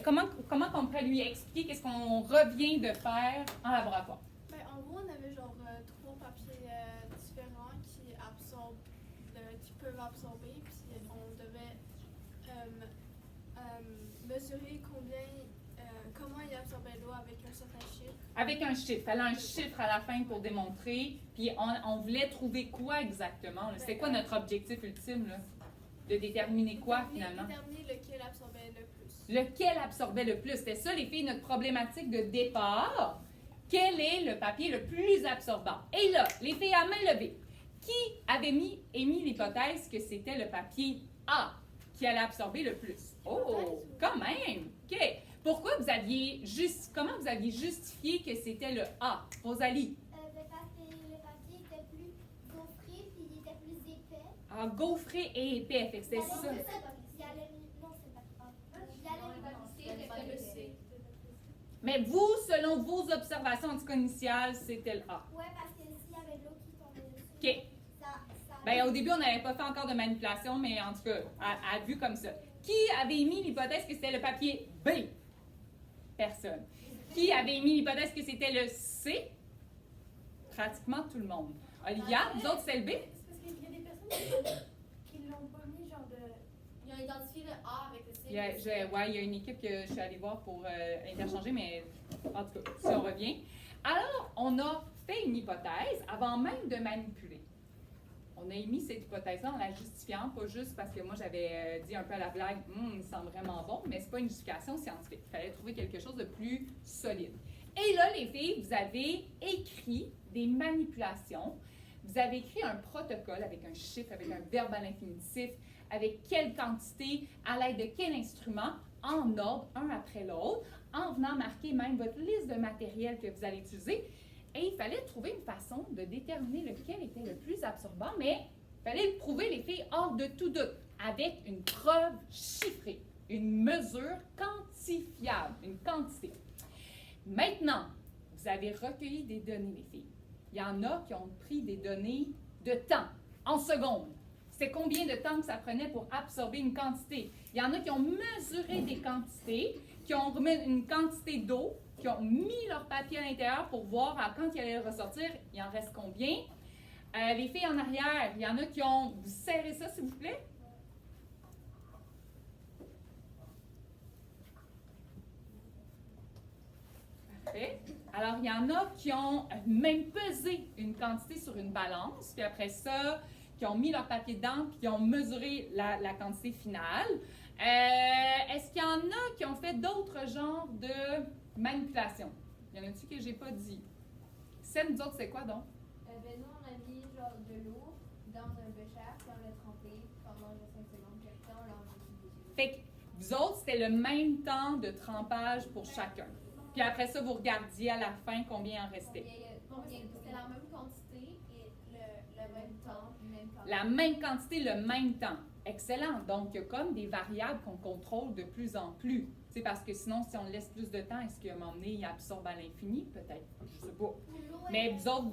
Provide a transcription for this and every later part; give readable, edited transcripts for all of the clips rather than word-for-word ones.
Comment on pourrait lui expliquer qu'est-ce qu'on revient de faire en laboratoire? Ben, en gros, on avait genre trois papiers différents qui peuvent absorber, puis on devait mesurer comment il absorbait l'eau avec un certain chiffre. Avec un chiffre. Il fallait un chiffre à la fin pour démontrer. Puis on voulait trouver quoi exactement? C'était quoi notre objectif ultime? Là? De déterminer quoi finalement? Déterminer lequel absorbait le plus. Lequel absorbait le plus? C'était ça, les filles, notre problématique de départ. Quel est le papier le plus absorbant? Et là, les filles à main levée, qui avait émis l'hypothèse que c'était le papier A qui allait absorber le plus? Oh, quand même! OK. Pourquoi comment vous aviez justifié que c'était le A? Rosalie? Parce que le papier était plus gaufré puis il était plus épais. Ah, gaufré et épais, fait que c'était ça. Non, c'est pas grave. Le C. Mais vous, selon vos observations anticonitiales, c'était le A. Ouais, parce que s'il y avait de l'eau qui tombait dessus, OK. ça Bien, au début, on n'avait pas fait encore de manipulation, mais en tout cas, à vue comme ça. Qui avait émis l'hypothèse que c'était le papier B? Personne. Qui avait émis l'hypothèse que c'était le C? Pratiquement tout le monde. Olivia, vous autres, c'est le B? C'est parce qu'il y a des personnes qui l'ont pas mis, genre de. Ils ont identifié le A avec le C. Il y a une équipe que je suis allée voir pour interchanger, mais en tout cas, si on revient. Alors, on a fait une hypothèse avant même de manipuler. On a émis cette hypothèse-là en la justifiant, pas juste parce que moi j'avais dit un peu à la blague, il sent vraiment bon, mais c'est pas une justification scientifique. Il fallait trouver quelque chose de plus solide. Et là, les filles, vous avez écrit des manipulations. Vous avez écrit un protocole avec un chiffre, avec un verbe à l'infinitif, avec quelle quantité, à l'aide de quel instrument, en ordre, un après l'autre, en venant marquer même votre liste de matériel que vous allez utiliser. Et il fallait trouver une façon de déterminer lequel était le plus absorbant, mais il fallait le prouver, les filles, hors de tout doute, avec une preuve chiffrée, une mesure quantifiable, une quantité. Maintenant, vous avez recueilli des données, les filles. Il y en a qui ont pris des données de temps, en secondes. C'est combien de temps que ça prenait pour absorber une quantité? Il y en a qui ont mesuré des quantités, qui ont remis une quantité d'eau, qui ont mis leur papier à l'intérieur pour voir quand il allait ressortir, il en reste combien. Les filles en arrière, il y en a qui ont... Vous serrez ça, s'il vous plaît? Parfait. Alors, il y en a qui ont même pesé une quantité sur une balance, puis après ça, qui ont mis leur papier dedans, puis qui ont mesuré la quantité finale. Est-ce qu'il y en a qui ont fait d'autres genres de manipulation? Il y en a-tu que j'ai pas dit? Nous autres, c'est quoi donc? Ben nous, on a mis genre de l'eau dans un bécher, puis on l'a trempé pendant 5 secondes, puis après on l'a enlevé dessus. Fait que vous autres, c'était le même temps de trempage pour chacun. Puis après ça, vous regardiez à la fin combien en restait. C'était la même quantité et le même temps, même temps. La même quantité, le même temps. Excellent. Donc, il y a comme des variables qu'on contrôle de plus en plus. C'est parce que sinon, si on laisse plus de temps, est-ce qu'à un moment donné, il absorbe à l'infini? Peut-être. Je ne sais pas. Mais vous autres,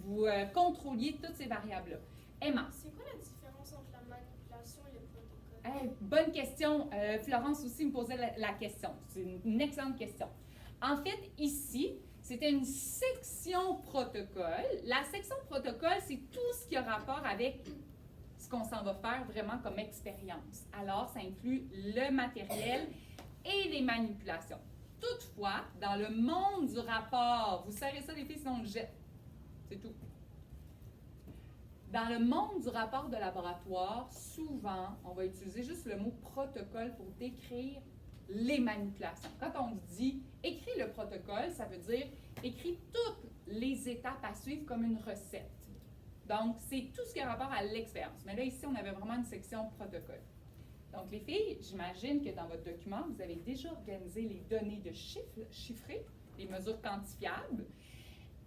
vous contrôliez toutes ces variables-là. Emma. C'est quoi la différence entre la manipulation et le protocole? Hey, bonne question. Florence aussi me posait la question. C'est une excellente question. En fait, ici, c'était une section protocole. La section protocole, c'est tout ce qui a rapport avec ce qu'on s'en va faire vraiment comme expérience. Alors, ça inclut le matériel et les manipulations. Toutefois, dans le monde du rapport, vous serrez ça les filles, sinon on le jette. C'est tout. Dans le monde du rapport de laboratoire, souvent, on va utiliser juste le mot protocole pour décrire les manipulations. Quand on dit écris le protocole, ça veut dire écris toutes les étapes à suivre comme une recette. Donc, c'est tout ce qui a rapport à l'expérience. Mais là, ici, on avait vraiment une section protocole. Donc, les filles, j'imagine que dans votre document, vous avez déjà organisé les données de chiffrées, les mesures quantifiables.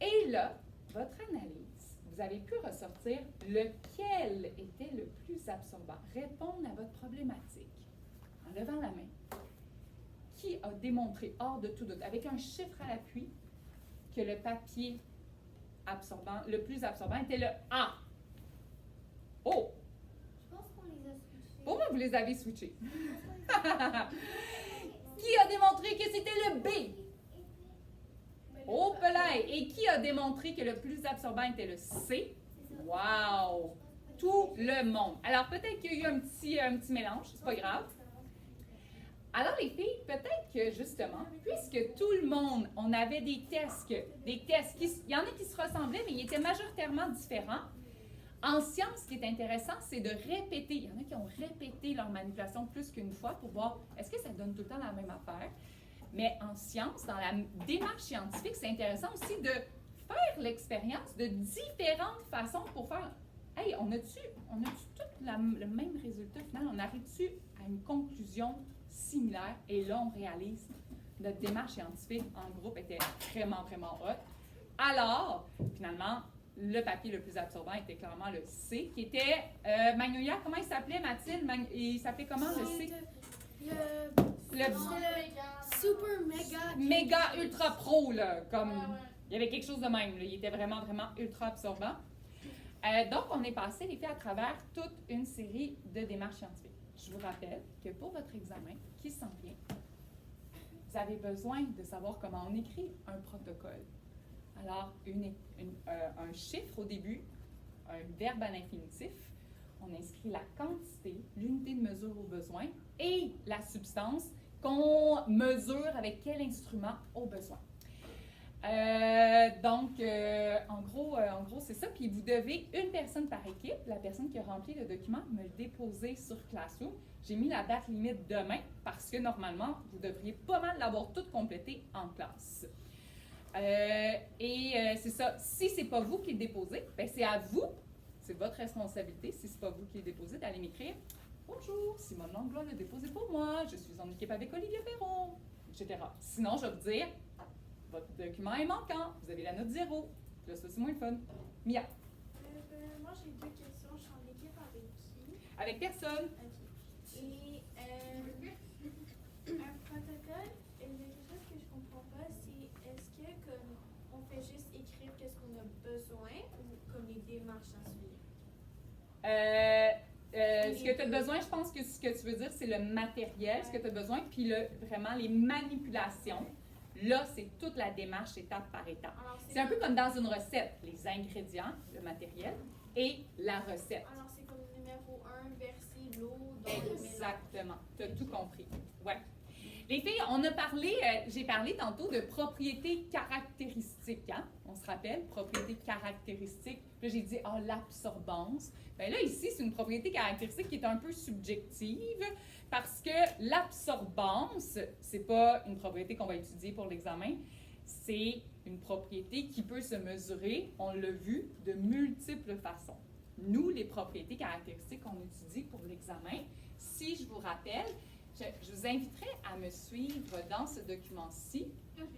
Et là, votre analyse, vous avez pu ressortir lequel était le plus absorbant. Répondre à votre problématique en levant la main. Qui a démontré, hors de tout doute, avec un chiffre à l'appui, que le papier absorbant, le plus absorbant était le A? Oh! Je pense qu'on les a switchés. Pour moi, vous les avez switchés. Qui démontré que le plus absorbant était le C? Wow! Tout le monde. Alors, peut-être qu'il y a eu un petit mélange, c'est pas grave. Alors, les filles, peut-être que, justement, puisque tout le monde, on avait des tests, il y en a qui se ressemblaient, mais ils étaient majoritairement différents. En sciences, ce qui est intéressant, c'est de répéter. Il y en a qui ont répété leur manipulation plus qu'une fois pour voir est-ce que ça donne tout le temps la même affaire. Mais en sciences, dans la démarche scientifique, c'est intéressant aussi de faire l'expérience de différentes façons pour faire hey, on a-tu tout le même résultat final? On arrive-tu à une conclusion similaire? Et là, on réalise notre démarche scientifique en groupe était vraiment, vraiment haute. Alors, finalement, le papier le plus absorbant était clairement le C, qui était Magnolia. Comment il s'appelait, Mathilde? Il s'appelait comment, le C? Le super méga ultra pro, là, comme il y avait quelque chose de même, là, il était vraiment, vraiment ultra absorbant. Donc, on est passé, les filles, à travers toute une série de démarches scientifiques. Je vous rappelle que pour votre examen qui s'en vient, vous avez besoin de savoir comment on écrit un protocole. Alors, un chiffre au début, un verbe à l'infinitif, on inscrit la quantité, l'unité de mesure au besoin et la substance qu'on mesure avec quel instrument au besoin. Donc, en gros, c'est ça. Puis vous devez une personne par équipe. La personne qui a rempli le document me le déposer sur Classroom. J'ai mis la date limite demain parce que normalement, vous devriez pas mal l'avoir toute complétée en classe. C'est ça. Si c'est pas vous qui le déposez, ben c'est à vous. C'est votre responsabilité. Si c'est pas vous qui le déposez, d'aller m'écrire. Bonjour, Simone Langlois l'a déposé pour moi. Je suis en équipe avec Olivia Perron, etc. Sinon, je vais vous dire. Votre document est manquant. Vous avez la note 0. Là, ça, c'est moins fun. Mia. Moi, j'ai 2 questions. Je suis en équipe avec qui? Avec personne. OK. Et un protocole, quelque chose que je comprends pas, c'est est-ce que comme on fait juste écrire qu'est-ce qu'on a besoin ou comme les démarches à suivre? Ce que tu as besoin, je pense que ce que tu veux dire, c'est le matériel, ce que tu as besoin, puis vraiment les manipulations. Là, c'est toute la démarche étape par étape. C'est un peu comme dans une recette, les ingrédients, le matériel et la recette. Alors, c'est comme numéro 1, verser l'eau dans le mélange. Exactement. Tu as tout compris. Ouais. Les filles, j'ai parlé tantôt de propriétés caractéristiques. Hein? On se rappelle, propriétés caractéristiques. Là, j'ai dit, l'absorbance. Bien là, ici, c'est une propriété caractéristique qui est un peu subjective parce que l'absorbance, c'est pas une propriété qu'on va étudier pour l'examen, c'est une propriété qui peut se mesurer, on l'a vu, de multiples façons. Nous, les propriétés caractéristiques qu'on étudie pour l'examen, si je vous rappelle, je vous inviterai à me suivre dans ce document-ci,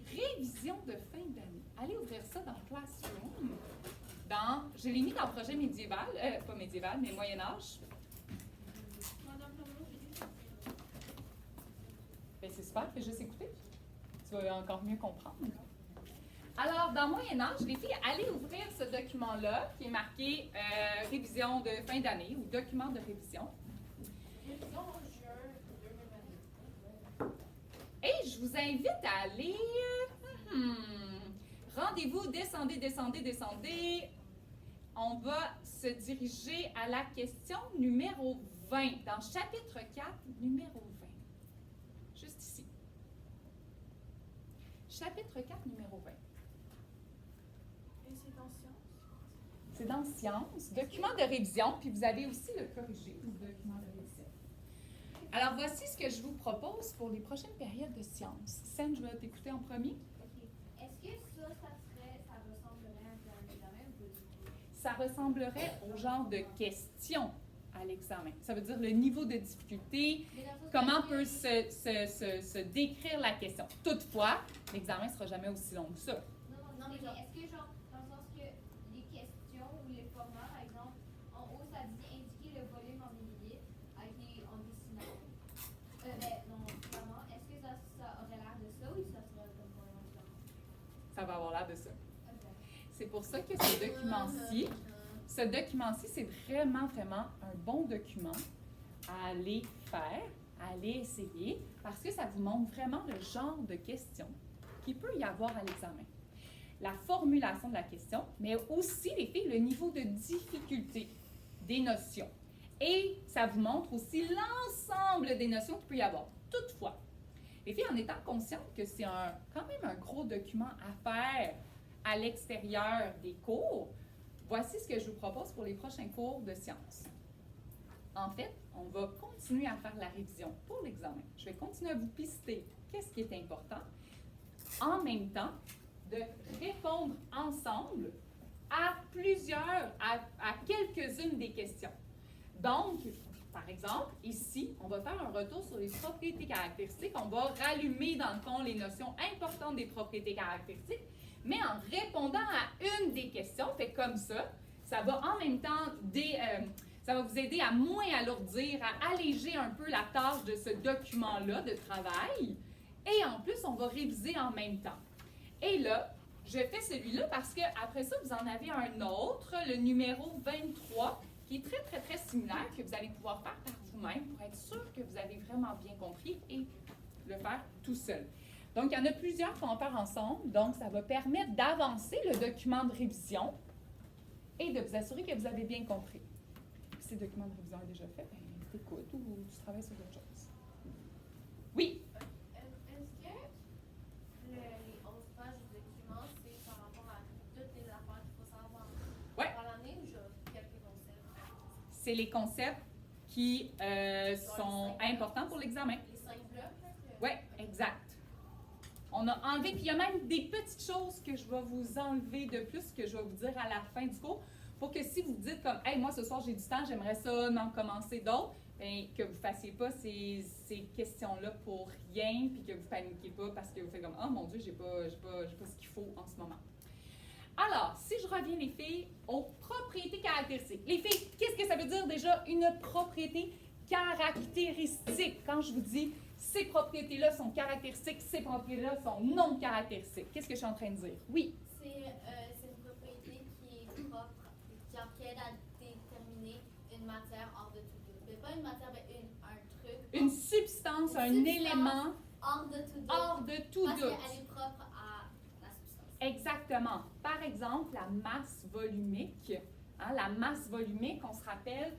révision de fin d'année. Allez ouvrir ça dans Classroom. Je l'ai mis dans le projet médiéval, pas médiéval, mais Moyen-Âge. Ben, c'est super, fais juste écouter. Tu vas encore mieux comprendre. Alors, dans Moyen-Âge, les filles, allez ouvrir ce document-là qui est marqué révision de fin d'année ou document de révision. Et je vous invite à aller. Rendez-vous, descendez, descendez, descendez. On va se diriger à la question numéro 20, dans chapitre 4, numéro 20. Juste ici. Chapitre 4, numéro 20. Et c'est dans sciences? C'est dans Sciences, document de révision, puis vous avez aussi le corrigé, le document de révision. Alors, voici ce que je vous propose pour les prochaines périodes de sciences. Sen, je vais t'écouter en premier. OK. Est-ce que ça ressemblerait un peu à un examen ou pas du tout? Ça ressemblerait au genre de questions à l'examen. Ça veut dire le niveau de difficulté, comment peut se décrire la question. Toutefois, l'examen ne sera jamais aussi long que ça. Non, mais est-ce que, genre, dans le sens que les questions ou les formats, par exemple, en haut, ça dit indiquer le volume en millilitres en dessinant. Non, vraiment, est-ce que ça aurait l'air de ça ou ça serait comme vraiment différent? Ça va avoir l'air de ça. OK. C'est pour ça que ce document-ci, c'est vraiment, vraiment un bon document à aller faire, à aller essayer, parce que ça vous montre vraiment le genre de questions qu'il peut y avoir à l'examen. la formulation de la question, mais aussi, les filles, le niveau de difficulté des notions. Et ça vous montre aussi l'ensemble des notions qu'il peut y avoir. Toutefois, les filles, en étant conscientes que c'est quand même un gros document à faire à l'extérieur des cours, voici ce que je vous propose pour les prochains cours de sciences. En fait, on va continuer à faire la révision pour l'examen. Je vais continuer à vous pister qu'est-ce qui est important, en même temps de répondre ensemble à quelques-unes des questions. Donc, par exemple, ici, on va faire un retour sur les propriétés caractéristiques. On va rallumer, dans le fond, les notions importantes des propriétés caractéristiques, mais en répondant à une des questions. Fait que comme ça va en même temps ça va vous aider à moins alourdir, à alléger un peu la tâche de ce document-là de travail. Et en plus, on va réviser en même temps. Et là, je fais celui-là parce qu'après ça, vous en avez un autre, le numéro 23, qui est très, très, très similaire, que vous allez pouvoir faire par vous-même pour être sûr que vous avez vraiment bien compris et le faire tout seul. Donc, il y en a plusieurs qu'on va faire ensemble. Donc, ça va permettre d'avancer le document de révision et de vous assurer que vous avez bien compris. Si le document de révision est déjà fait, ben, t'écoutes ou tu travailles sur d'autres choses. Oui? Est-ce que les 11 pages du document, c'est par rapport à toutes les affaires qu'il faut savoir dans l'année ou juste quelques concepts? C'est les concepts qui sont importants pour l'examen. Les 5 blocs? Oui, exact. On a enlevé, puis il y a même des petites choses que je vais vous enlever de plus, que je vais vous dire à la fin du cours, pour que si vous dites comme « Hey, moi ce soir j'ai du temps, j'aimerais ça en commencer d'autres », bien, que vous ne fassiez pas ces questions-là pour rien, puis que vous ne paniquiez pas parce que vous faites comme « Oh mon Dieu, j'ai pas ce qu'il faut en ce moment ». Alors, si je reviens, les filles, aux propriétés caractéristiques. Les filles, qu'est-ce que ça veut dire déjà une propriété caractéristique? Quand je vous dis ces propriétés-là sont caractéristiques, ces propriétés-là sont non caractéristiques. Qu'est-ce que je suis en train de dire? Oui. C'est une propriété qui est propre, qui aide à déterminer une matière hors de tout doute. Mais pas une matière, mais un truc. Une substance, un élément hors de tout doute. Hors de tout parce doute. Parce qu'elle est propre à la substance. Exactement. Par exemple, la masse volumique. La masse volumique, on se rappelle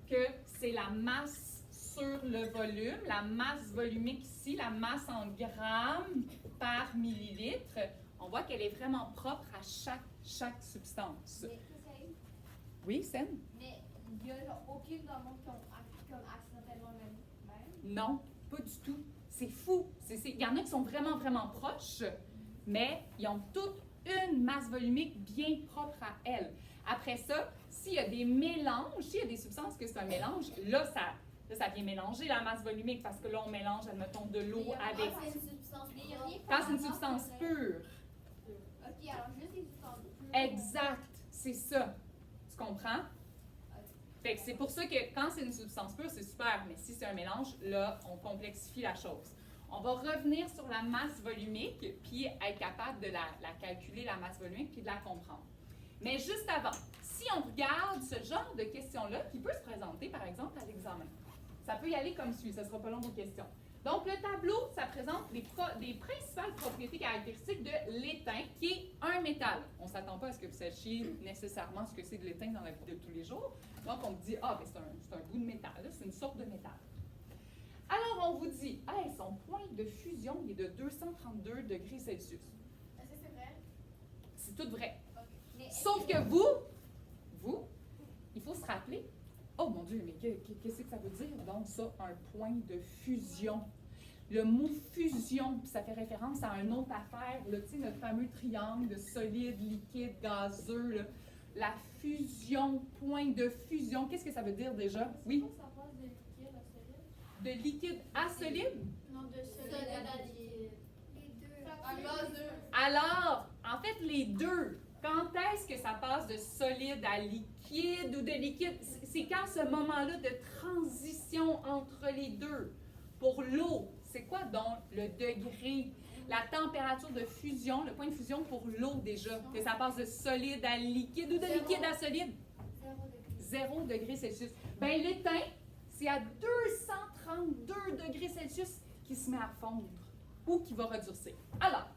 que c'est la masse sur le volume, la masse volumique ici, la masse en grammes par millilitre. On voit qu'elle est vraiment propre à chaque substance. Oui, Sen? Mais il n'y a aucune dans le monde qui ont accidentellement le même? Non, pas du tout. C'est fou. Il y en a qui sont vraiment, vraiment proches, mais ils ont toutes une masse volumique bien propre à elles. Après ça, s'il y a des mélanges, s'il y a des substances que c'est un mélange, là, ça vient mélanger la masse volumique parce que là, on mélange, admettons, de l'eau avec... Quand c'est une substance pure. OK, alors juste des substances pures. Exact, c'est ça. Tu comprends? Fait que c'est pour ça que quand c'est une substance pure, c'est super, mais si c'est un mélange, là, on complexifie la chose. On va revenir sur la masse volumique, puis être capable de la calculer, la masse volumique, puis de la comprendre. Mais juste avant, si on regarde ce genre de questions-là, qui peut se présenter, par exemple, à l'examen, ça peut y aller comme suit, ça ne sera pas long vos questions. Donc, le tableau, ça présente les principales propriétés caractéristiques de l'étain, qui est un métal. On ne s'attend pas à ce que vous sachiez nécessairement ce que c'est de l'étain dans la vie de tous les jours. Donc, on vous dit, ben, c'est un bout de métal, c'est une sorte de métal. Alors, on vous dit, hey, son point de fusion il est de 232 degrés Celsius. Est-ce que c'est vrai? C'est tout vrai. Okay. Sauf que vous, il faut se rappeler, oh mon Dieu, mais qu'est-ce que ça veut dire donc ça, un point de fusion? Le mot fusion, puis ça fait référence à une autre affaire, tu sais, notre fameux triangle de solide, liquide, gazeux, là. La fusion, point de fusion, qu'est-ce que ça veut dire déjà? Oui? Ça passe de liquide à solide? De liquide à solide? Non, de solide à liquide. Les deux. Un gazeux. Alors, en fait, les deux. Quand est-ce que ça passe de solide à liquide ou de liquide? C'est quand ce moment-là de transition entre les deux. Pour l'eau, c'est quoi donc le degré, la température de fusion, le point de fusion pour l'eau déjà? Que ça passe de solide à liquide ou de liquide à solide? 0 degré Celsius. Bien, l'étain, c'est à 232 degrés Celsius qui se met à fondre ou qui va redurcir. Alors,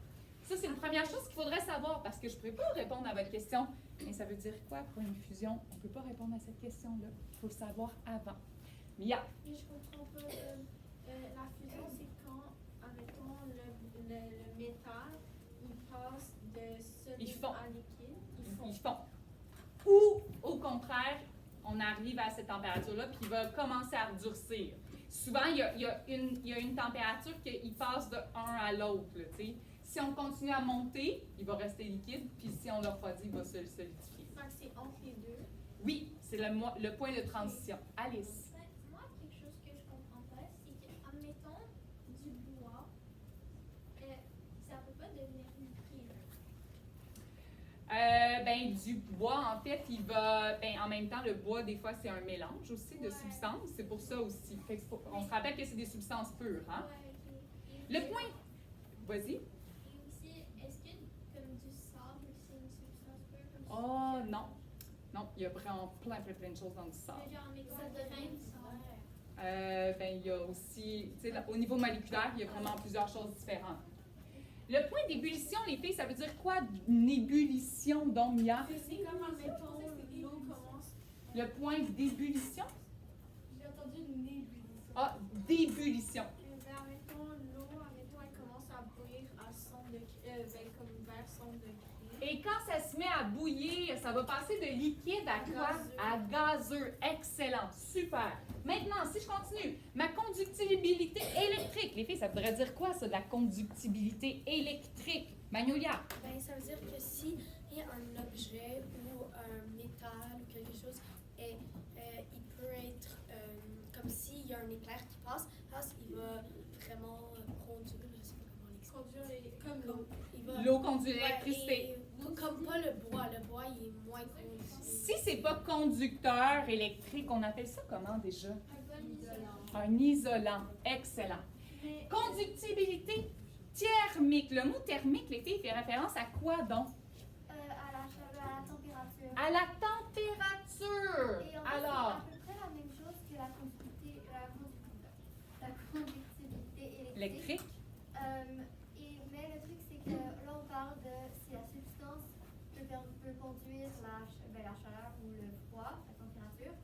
Ça, c'est une première chose qu'il faudrait savoir parce que je ne pourrais pas répondre à votre question. Mais ça veut dire quoi, point de fusion? On ne peut pas répondre à cette question-là. Il faut le savoir avant. Mia. Mais je comprends pas. La fusion, c'est quand, admettons, le métal, il passe de solide fond. à liquide. Ils font. Ou, au contraire, on arrive à cette température-là, puis il va commencer à durcir. Souvent, il y a une température qu'il passe de un à l'autre. Là, t'sais. Si on continue à monter, il va rester liquide, puis si on le refroidit, il va se solidifier. Donc, c'est entre les deux. Oui, c'est le point de transition. Alice. Moi, quelque chose que je comprends pas, c'est que, admettons, du bois, ça peut pas devenir liquide. Du bois, en fait, il va. En même temps, le bois, des fois, c'est un mélange aussi de Ouais. substances. C'est pour ça aussi. Fait que on se rappelle que c'est des substances pures. Hein? Ouais, ok. Le point. Vas-y. Et aussi, est-ce que comme du sable, c'est une substance pure comme Oh, non. Non, il y a vraiment plein de choses dans le sable. Mais genre, mettons, Ça le devient grain de du sable. Il y a aussi, tu sais, au niveau moléculaire, il y a vraiment plusieurs choses différentes. Le point d'ébullition, les filles, ça veut dire quoi, une ébullition, donc, Mia? C'est comme, admettons, l'eau commence. Le point d'ébullition? J'ai entendu une ébullition. Ah, d'ébullition. Admettons, l'eau, admettons, elle commence à bouillir à 100 degrés, comme vers 100 degrés. Et quand ça se met à bouillir, ça va passer de liquide à quoi? Gazeux. À gazeux. Excellent. Super. Maintenant, si je continue, ma conductibilité électrique. Les filles, ça voudrait dire quoi, ça, de la conductibilité électrique? Magnolia. Ben, ça veut dire que si un objet ou un métal ou quelque chose, il peut être comme s'il y a un éclair qui passe, il va vraiment conduire, je sais pas comment l'expliquer. Conduire comme l'eau. Il va- L'eau conduit Ouais, l'électricité. et comme pas le bois il est moins conduit. Si c'est pas conducteur électrique, on appelle ça comment déjà? Un bon isolant. Un isolant. Excellent. Mais Conductibilité thermique. Le mot thermique, les filles, fait référence à quoi donc? À la chaleur, à la température. À la température. Et en fait, Alors, c'est à peu près la même chose que la conductibilité électrique. électrique. Mais le truc, c'est que là, on parle de si la substance peut conduire la chaleur ou le froid, la température.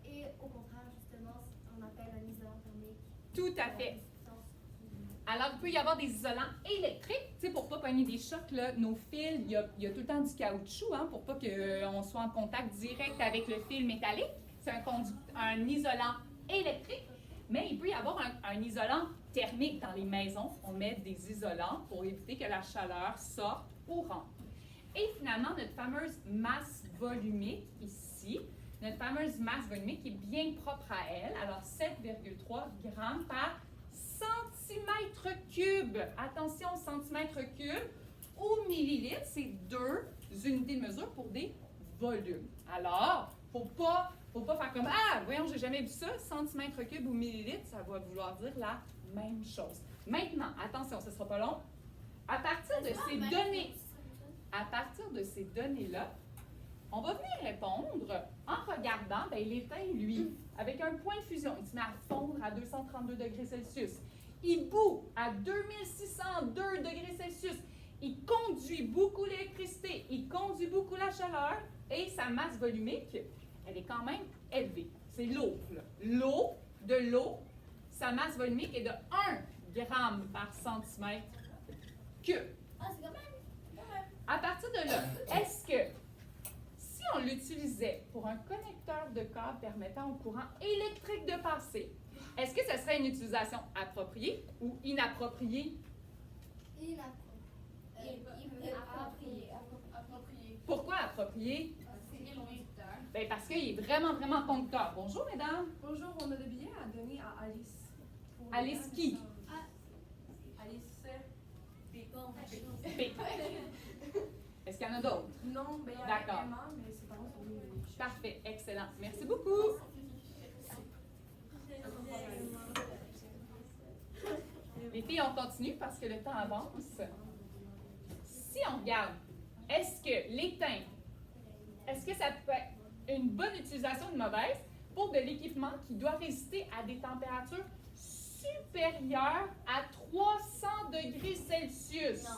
Et au contraire, justement, on appelle un isolant thermique. Tout à fait. Une substance qui- Alors, il peut y avoir des isolants électriques, tu sais, pour ne pas pogner des chocs, là, nos fils, il y a tout le temps du caoutchouc, hein, pour pas qu'on soit en contact direct avec le fil métallique. C'est un isolant électrique, mais il peut y avoir un isolant thermique. Dans les maisons, on met des isolants pour éviter que la chaleur sorte ou rentre. Et finalement, notre fameuse masse volumique ici, notre fameuse masse volumique est bien propre à elle, alors 7,3 grammes par centimètre cube. Attention, centimètre cube ou millilitre, c'est deux unités de mesure pour des volumes. Alors, faut pas faire comme ah, voyons, j'ai jamais vu ça, centimètre cube ou millilitre, ça va vouloir dire la même chose. Maintenant, attention, ce sera pas long. À partir de ces données-là, on va venir répondre en regardant l'étain, lui, avec un point de fusion. Il se met à fondre à 232 degrés Celsius. Il bout à 2602 degrés Celsius. Il conduit beaucoup l'électricité, il conduit beaucoup la chaleur et sa masse volumique, elle est quand même élevée. C'est l'eau, là. L'eau, sa masse volumique est de 1 gramme par centimètre cube. Ah, c'est quand même. À partir de là, est-ce que si on l'utilisait pour un connecteur de câble permettant au courant électrique de passer, est-ce que ce serait une utilisation appropriée ou inappropriée? Approprié. Pourquoi appropriée? C'est conducteur. Ben parce qu'il est vraiment, vraiment conducteur. Bonjour, mesdames. Bonjour, on a des billets à donner à Alice. Pour Alice le- qui? Alice. Bon, B. Est-ce qu'il y en a d'autres? Non, ben il y a D'accord. Emma, mais ses parents sont venus les chercher. Parfait, excellent. Merci beaucoup. Les filles, on continue parce que le temps avance. Si on regarde, est-ce que l'étain, est-ce que ça peut être une bonne utilisation ou une mauvaise pour de l'équipement qui doit résister à des températures supérieures à 300 degrés Celsius. Non.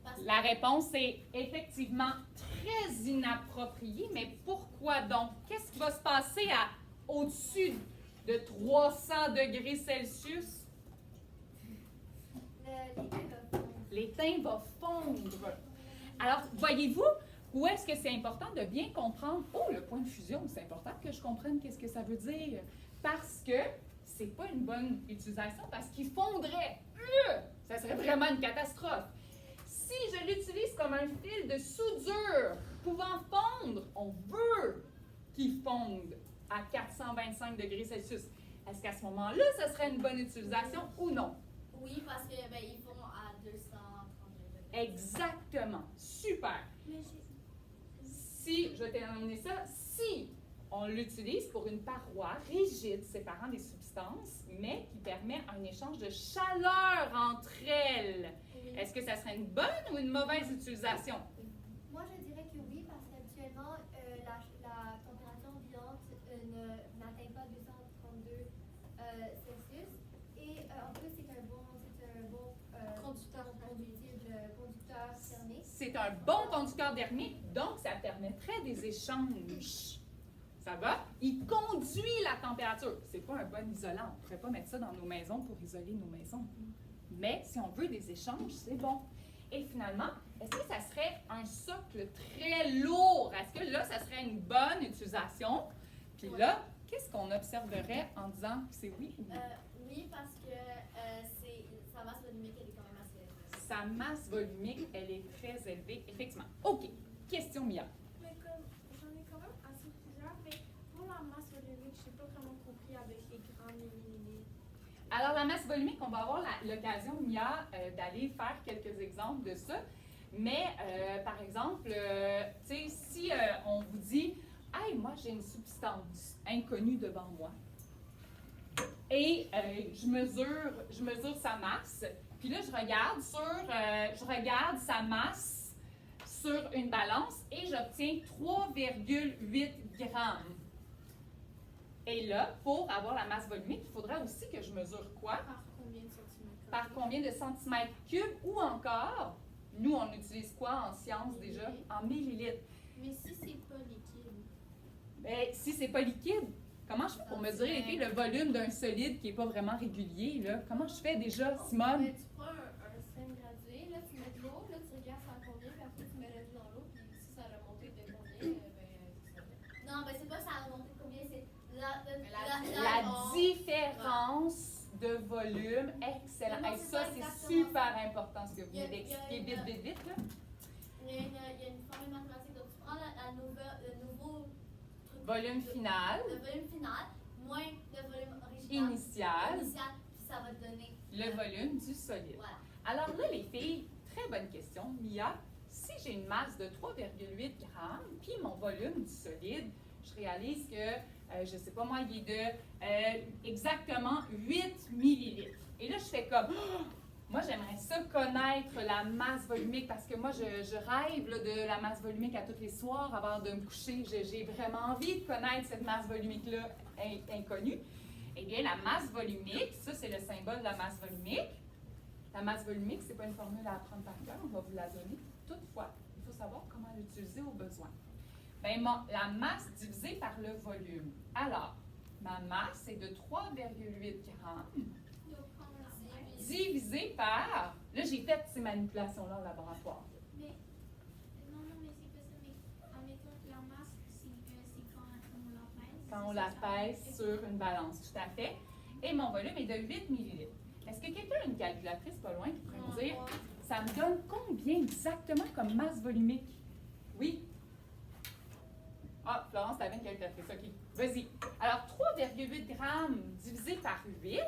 Parce que La réponse est effectivement très inappropriée, mais pourquoi donc? Qu'est-ce qui va se passer au-dessus de 300 degrés Celsius? L'étain va fondre. Alors, voyez-vous, où est-ce que c'est important de bien comprendre? Oh, le point de fusion, c'est important que je comprenne qu'est-ce que ça veut dire. Parce que c'est pas une bonne utilisation, parce qu'il fondrait. Ça serait vraiment une catastrophe. Si je l'utilise comme un fil de soudure pouvant fondre, on veut qu'il fonde à 425 degrés Celsius. Est-ce qu'à ce moment-là, ça serait une bonne utilisation ou non? oui, parce que ils font à 230 degrés. Exactement. Super. Mais Si, je vais terminer ça, si on l'utilise pour une paroi rigide séparant des substances, mais qui permet un échange de chaleur entre elles, est-ce que ça serait une bonne ou une mauvaise utilisation? Moi, je dirais que oui, parce qu'habituellement, la température ambiante n'atteint pas 232 Celsius. Et en plus, c'est un bon conducteur thermique. C'est un bon conducteur thermique, donc ça permettrait des échanges. Ça va? Il conduit la température. C'est pas un bon isolant. On ne pourrait pas mettre ça dans nos maisons pour isoler nos maisons. Mais si on veut des échanges, c'est bon. Et finalement, est-ce que ça serait un socle très lourd? Est-ce que là, ça serait une bonne utilisation? Puis là, qu'est-ce qu'on observerait en disant que c'est oui ou non? Oui, parce que sa masse volumique, elle est quand même assez élevée. Sa masse volumique, elle est très élevée, effectivement. OK. Question Mia. Mais comme j'en ai quand même assez plusieurs, mais pour la masse volumique, je n'ai pas vraiment compris avec les grammes et millilitres. Alors, la masse volumique, on va avoir l'occasion, Mia, d'aller faire quelques exemples de ça. Mais, par exemple, tu sais, si on vous dit « Hey, moi, j'ai une substance inconnue devant moi. » Et je mesure sa masse. Puis là, je regarde sa masse sur une balance et j'obtiens 3,8 grammes. Et là, pour avoir la masse volumique, il faudra aussi que je mesure quoi? Par combien de centimètres? Par combien de centimètres cubes? Ou encore, nous, on utilise quoi en sciences déjà? En millilitres. Mais si c'est pas liquide. Mais si c'est pas liquide, comment je fais pour mesurer les filles, le volume d'un solide qui n'est pas vraiment régulier? Là? Comment je fais déjà, Simone? Tu prends un sème gradué, là, tu mets de l'eau, là, tu regardes ça à combien, puis après tu mets le dans l'eau, puis si ça a remonté de combien, non, c'est pas ça a remonté de combien, c'est La différence de volume, excellent. Non, Et c'est ça, pas c'est exactement super important ce que vous Il y a- venez il y a d'expliquer une- vite, là. Il y a une formule mathématique, donc tu prends le nouveau Volume final, le volume final, moins le volume original. initial, Puis ça va te donner le volume du solide. Voilà. Alors là, les filles, très bonne question. Mia, si j'ai une masse de 3,8 grammes, puis mon volume du solide, je réalise que, je ne sais pas moi, il est de exactement 8 millilitres. Et là, je fais comme, moi, j'aimerais ça connaître la masse volumique parce que moi, je rêve là, de la masse volumique à tous les soirs avant de me coucher. J'ai vraiment envie de connaître cette masse volumique-là inconnue. Eh bien, la masse volumique, ça, c'est le symbole de la masse volumique. La masse volumique, ce n'est pas une formule à apprendre par cœur, on va vous la donner. Toutefois, il faut savoir comment l'utiliser au besoin. Bien, la masse divisée par le volume. Alors, ma masse est de 3,8 grammes divisé par... Là, j'ai fait ces manipulations-là au laboratoire. Mais, non, mais c'est pas ça. Mais, admettons que la masse, c'est quand on la pèse. Quand on la pèse sur une balance, tout à fait. Et mon volume est de 8 millilitres. Est-ce que quelqu'un a une calculatrice pas loin qui pourrait me dire, ça me donne combien exactement comme masse volumique? Oui? Ah, Florence, tu avais une calculatrice. OK. Vas-y. Alors, 3,8 grammes divisé par 8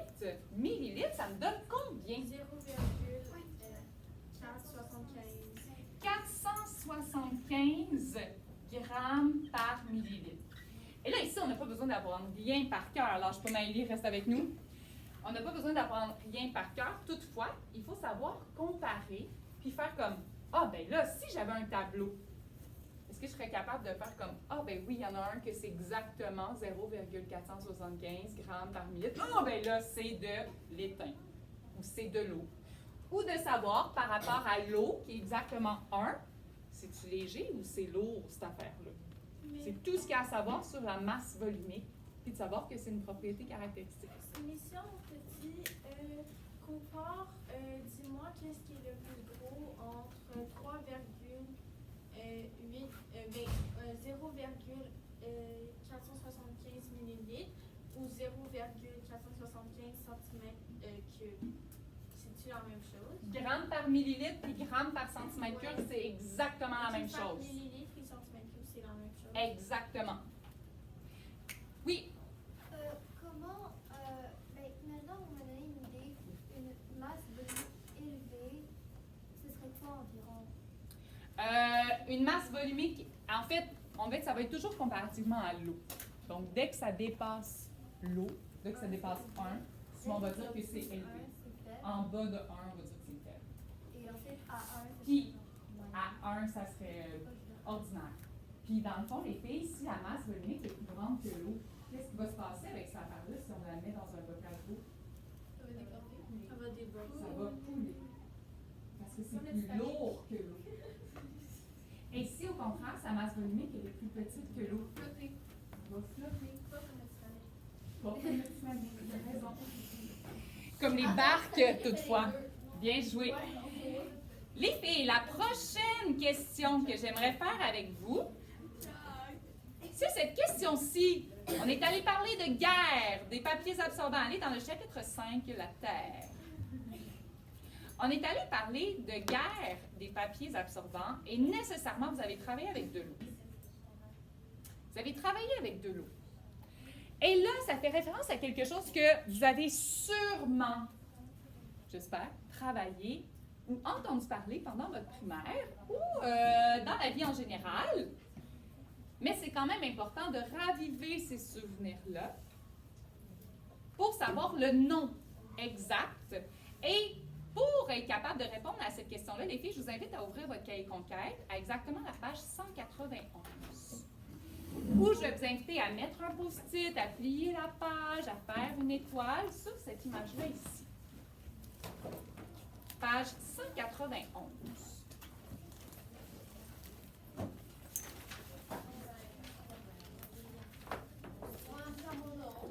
millilitres, ça me donne combien? 475 grammes par millilitre. Et là, ici, on n'a pas besoin d'apprendre rien par cœur. Lâche pas Maëlie, reste avec nous. On n'a pas besoin d'apprendre rien par cœur. Toutefois, il faut savoir comparer puis faire comme, ah, ben là, si j'avais un tableau, est-ce que je serais capable de faire comme, ah, ben oui, il y en a un que c'est exactement 0,475 grammes par millilitre. Ah, ben là, c'est de l'étain. ou c'est de l'eau. Ou de savoir par rapport à l'eau, qui est exactement 1, c'est-tu léger ou c'est lourd cette affaire-là? C'est tout ce qu'il y a à savoir sur la masse volumique, puis de savoir que c'est une propriété caractéristique. Mais si on te dit, compare, dis-moi qu'est-ce qui est le plus gros entre 0,475 millilitres ou 0,475 cm3. C'est-tu la même chose? Gramme par millilitre puis gramme par centimètre cube, c'est exactement la même chose. Millilitres et centimètres cubes, c'est la même chose. Exactement. Oui, Comment, ben, maintenant, on m'a donné une idée, une masse volumique élevée, ce serait quoi environ? une masse volumique, en fait, ça va être toujours comparativement à l'eau. Donc, dès que ça dépasse l'eau, dès que ça dépasse 1, souvent on va dire que c'est élevé. En bas de 1, on va dire que c'est faible. Et ensuite, à 1, Puis, à 1, ça serait ordinaire. Puis, dans le fond, les filles, si la masse volumique est plus grande que l'eau, qu'est-ce qui va se passer avec cette affaire-là si on la met dans un bocal d'eau? Ça va déborder. Ça va couler. Parce que c'est plus lourd que l'eau. Et si, au contraire, sa masse volumique elle est plus petite que l'eau, elle va flotter. Pas comme le Titanic, t'as raison. Comme les barques, toutefois. Bien joué. Les filles, la prochaine question que j'aimerais faire avec vous, c'est cette question-ci. On est allé parler de guerre, des papiers absorbants. Allez dans le chapitre 5, la Terre. On est allé parler de guerre des papiers absorbants et nécessairement, vous avez travaillé avec de l'eau. Vous avez travaillé avec de l'eau. Et là, ça fait référence à quelque chose que vous avez sûrement, j'espère, travaillé ou entendu parler pendant votre primaire ou dans la vie en général. Mais c'est quand même important de raviver ces souvenirs-là pour savoir le nom exact. Et pour être capable de répondre à cette question-là, les filles, je vous invite à ouvrir votre cahier conquête à exactement la page 191. Où je vais vous inviter à mettre un post-it, à plier la page, à faire une étoile sur cette image-là ici. Page 191.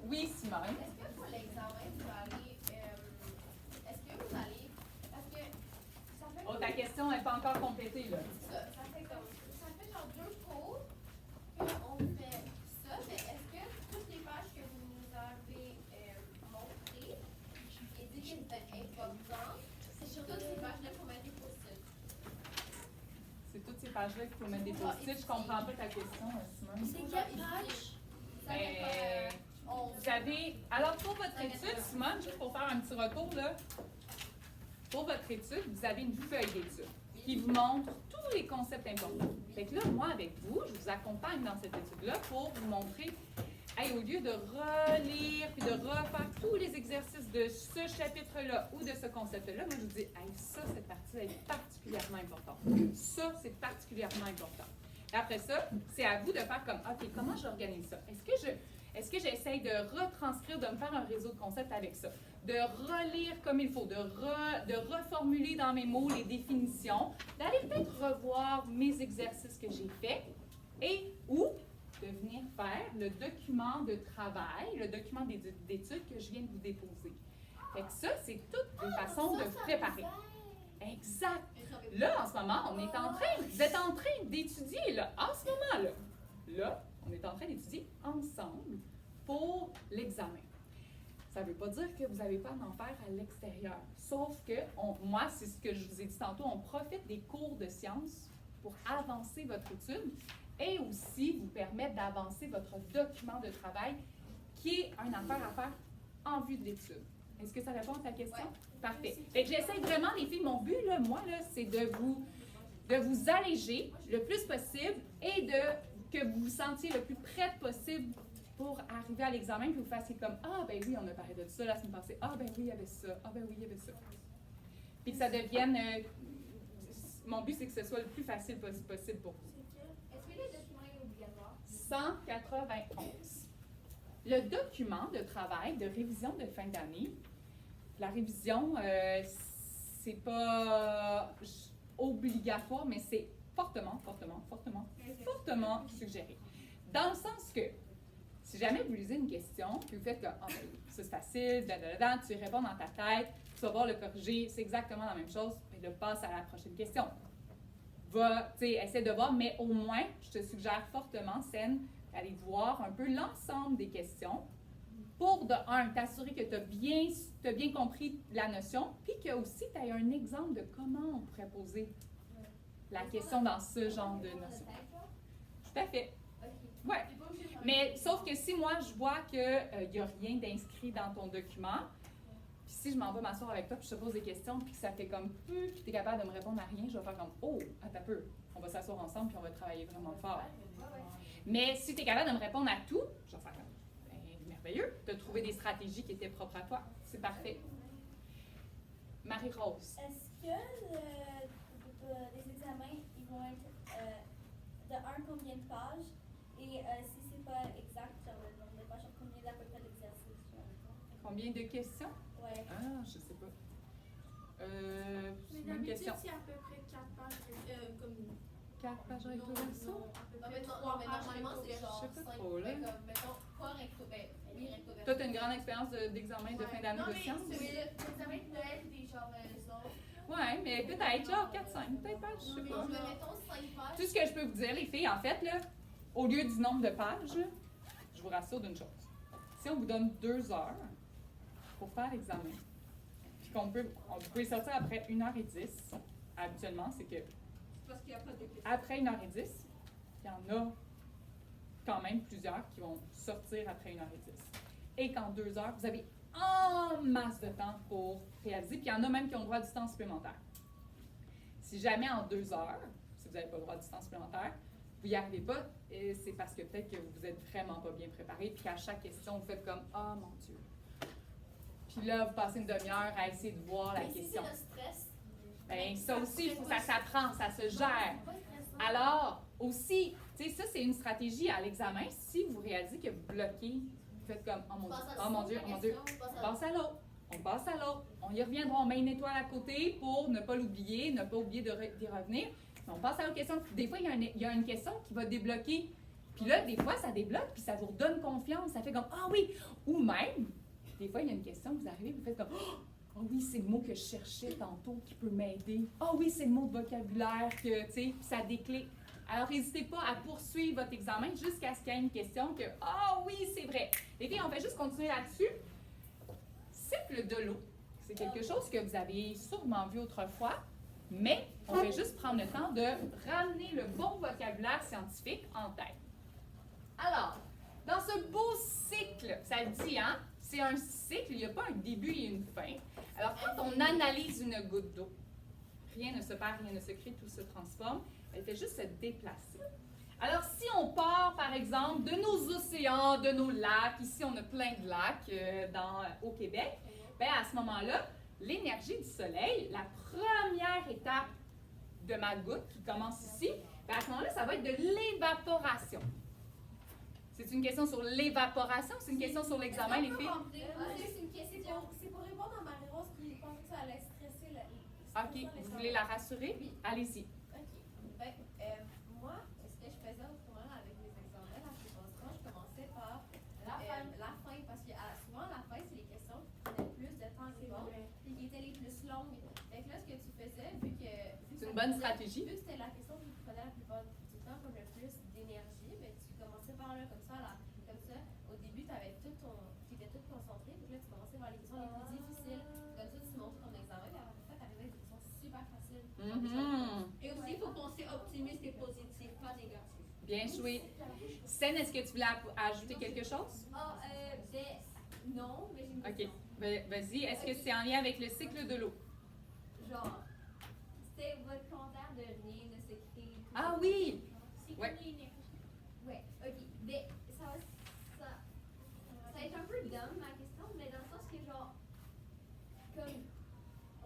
Oui, Simone. Est-ce que pour l'examen, vous allez. Est-ce que vous allez. Parce que ça fait. Oh, ta question n'est pas encore complétée, là. Ça fait comme. Ça fait genre 2 cours qu'on fait ça, mais est-ce que toutes les pages que vous nous avez montrées et dit qu'elles étaient importantes, c'est sur toutes ces pages-là qu'on met des post-it? C'est toutes ces pages-là qu'il faut mettre des post-it. Je comprends pas ta question, Simone. C'est quelle page? Vous avez... Alors, pour votre étude, Simone, juste pour faire un petit retour, là, pour votre étude, vous avez une feuille d'étude qui vous montre tous les concepts importants. Fait que là, moi, avec vous, je vous accompagne dans cette étude-là pour vous montrer, hey, au lieu de relire puis de refaire tous les exercices de ce chapitre-là ou de ce concept-là, moi, je vous dis, hey, ça, cette partie est particulièrement importante. Ça, c'est particulièrement important. Et après ça, c'est à vous de faire comme, OK, comment j'organise ça? Est-ce que j'essaye de retranscrire, de me faire un réseau de concepts avec ça? De relire comme il faut, de reformuler dans mes mots les définitions, d'aller peut-être revoir mes exercices que j'ai faits et ou de venir faire le document de travail, le document d'études que je viens de vous déposer. Fait que ça, c'est toutes les façons de vous préparer. Exact. Là, en ce moment, vous êtes en train d'étudier, là, en ce moment-là. Là, on est en train d'étudier ensemble pour l'examen. Ça ne veut pas dire que vous n'avez pas d'en faire à l'extérieur. Sauf que, moi, c'est ce que je vous ai dit tantôt, on profite des cours de sciences pour avancer votre étude et aussi vous permettre d'avancer votre document de travail qui est une affaire à faire en vue de l'étude. Est-ce que ça répond à ta question? Ouais. Parfait. Fait que j'essaie vraiment, les filles, mon but, là, moi, là, c'est de vous alléger le plus possible et que vous vous sentiez le plus près possible pour arriver à l'examen, que vous fassiez comme « Ah, ben oui, on a parlé de ça la semaine passée. Ah, ben oui, il y avait ça. Ah, ben oui, il y avait ça. » Puis que ça devienne... mon but, c'est que ce soit le plus facile possible pour vous. Est-ce que le document est obligatoire? 191. Le document de travail de révision de fin d'année La révision, c'est pas obligatoire, mais c'est fortement suggéré. Dans le sens que, si jamais vous lisez une question, puis vous faites que ça c'est facile, tu réponds dans ta tête, tu vas voir le corriger, c'est exactement la même chose, puis là, passe à la prochaine question. Essaie de voir, mais au moins, je te suggère fortement, Sen, d'aller voir un peu l'ensemble des questions pour, de un, t'assurer que tu as bien compris la notion, puis que aussi tu as un exemple de comment on pourrait poser la question dans ce genre de notion. Tout à fait. Ouais. Mais sauf que si moi, je vois qu'il n'y a rien d'inscrit dans ton document, puis si je m'en vais m'asseoir avec toi, puis je te pose des questions, puis que ça fait comme puis tu es capable de me répondre à rien, je vais faire comme oh, attends un peu, on va s'asseoir ensemble, puis on va travailler vraiment fort. Mais si tu es capable de me répondre à tout, je vais faire comme merveilleux, tu as trouvé des stratégies qui étaient propres à toi. C'est parfait. Marie-Rose. Est-ce que les examens ils vont être de combien de pages? Et si c'est pas exact, genre le nombre de pages, combien d'à peu près d'exercices? Combien de questions? Ouais. Ah, je sais pas. Mais Même d'habitude, question. c'est à peu près 4 pages, comme 4 pages recto verso? à peu Non, près mais 3 pages normalement, recto c'est verso. genre Je sais pas 5, trop, là. comme, mettons, pas recto, oui, recto verso. Toi, tu as une grande expérience d'examen de fin d'année Non, de mais sciences? Oui, l'examen de Noël, des genre, Ouais, mais peut-être, genre 4-5, peut-être pas, je sais pas. mettons 5 pages. Tout ce que je peux vous dire, les filles, en fait, là, au lieu du nombre de pages, je vous rassure d'une chose. Si on vous donne 2 heures pour faire l'examen, puis vous pouvez sortir après 1h10, habituellement, c'est que Parce qu'il n'y a pas de questions. après 1h10, il y en a quand même plusieurs qui vont sortir après 1h10. Et qu'en 2 heures, vous avez en masse de temps pour réaliser, puis il y en a même qui ont droit à du temps supplémentaire. Si jamais en 2 heures, si vous n'avez pas le droit à du temps supplémentaire, vous n'y arrivez pas, et c'est parce que peut-être que vous êtes vraiment pas bien préparé, puis qu'à chaque question, vous faites comme « Ah, mon Dieu! » Puis là, vous passez une demi-heure à essayer de voir la Mais si question. c'est le stress, Bien, ça aussi, ça s'apprend, ça se gère. Alors, aussi, tu sais, ça, c'est une stratégie à l'examen. Si vous réalisez que vous bloquez, vous faites comme « Oh mon Dieu, oh mon Dieu, oh mon Dieu! » On passe à l'autre. On passe à l'autre. On y reviendra. On met une étoile à côté pour ne pas l'oublier, ne pas oublier d'y revenir. Mais on passe à l'autre question. Des fois, il y a une question qui va débloquer. Puis là, des fois, ça débloque, puis ça vous redonne confiance. Ça fait comme « Ah oui! » Ou même, des fois, il y a une question, vous arrivez, vous faites comme « Oh oui, c'est le mot que je cherchais tantôt qui peut m'aider. Oh oui, c'est le mot de vocabulaire que, tu sais, ça déclic. » Alors, n'hésitez pas à poursuivre votre examen jusqu'à ce qu'il y ait une question que « Ah oui, c'est vrai! » Les filles, on fait juste continuer là-dessus. Cycle de l'eau, c'est quelque chose que vous avez sûrement vu autrefois, mais on va juste prendre le temps de ramener le bon vocabulaire scientifique en tête. Alors, dans ce beau cycle, ça le dit, hein? C'est un cycle, il n'y a pas un début et une fin. Alors, quand on analyse une goutte d'eau, rien ne se perd, rien ne se crée, tout se transforme. Elle fait juste se déplacer. Alors, si on part, par exemple, de nos océans, de nos lacs, ici on a plein de lacs au Québec, bien à ce moment-là, l'énergie du soleil, la première étape de ma goutte qui commence ici, bien à ce moment-là, ça va être de l'évaporation. C'est une question sur l'évaporation, c'est une question sur l'examen, les filles? c'est une question. C'est pour répondre à Marie-Rose qui pense que ça allait stresser la. OK, vous voulez la rassurer? Oui. Allez-y. OK. Ben, moi, ce que je faisais autrement avec mes examens, la plupart du temps, je commençais par la fin, parce que souvent, la fin, c'est les questions qui prenaient plus de temps à répondre, et qui étaient les plus longues. Fait que là, ce que tu faisais, vu que C'est une bonne stratégie. Vu que c'était la question qui prenait la plupart du temps comme le plus d'énergie, ben, tu commençais par là, comme ça. Au début, tu étais tout concentré, puis là, tu commençais par les questions les plus difficiles. Comme ça, tu montais ton examen, et après, tu arrivais avec des questions super faciles. Et aussi, il faut penser optimiste et positif, pas négatif. Bien joué. Sen, est-ce que tu voulais ajouter quelque chose? Non, mais j'ai une OK. question. Vas-y. Est-ce que c'est en lien avec le cycle de l'eau? Genre, c'était votre commentaire de rien ne s'écrit. Ah oui! C'est Ouais. comme l'énergie. Ouais, ok. Mais ça va être un peu dumb ma question, mais dans le sens que genre, comme,